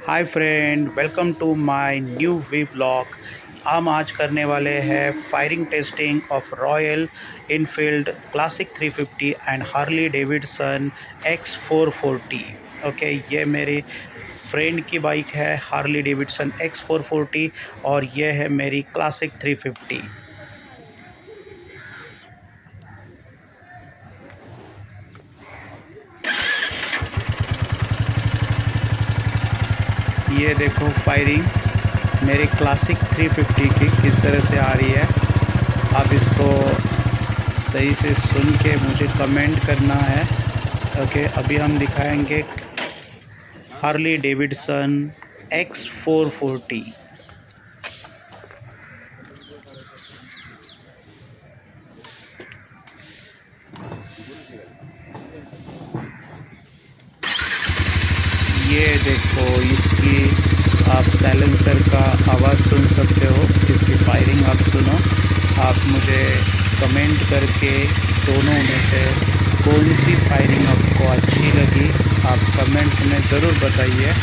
Hi friend, welcome to my new vlog. हम आज करने वाले हैं firing testing of Royal Enfield classic 350 and Harley Davidson X440। Okay, ये मेरी फ्रेंड की बाइक है हार्ली डेविडसन X440 और ये है मेरी क्लासिक 350। ये देखो फायरिंग मेरी क्लासिक 350 की किस तरह से आ रही है। आप इसको सही से सुन के मुझे कमेंट करना है। ओके, अभी हम दिखाएंगे हार्ली डेविडसन X440। ये देखो, इसकी आप साइलेंसर का आवाज़ सुन सकते हो, इसकी फायरिंग आप सुनो। आप मुझे कमेंट करके दोनों में से कौन सी फायरिंग आपको अच्छी लगी, आप कमेंट में ज़रूर बताइए।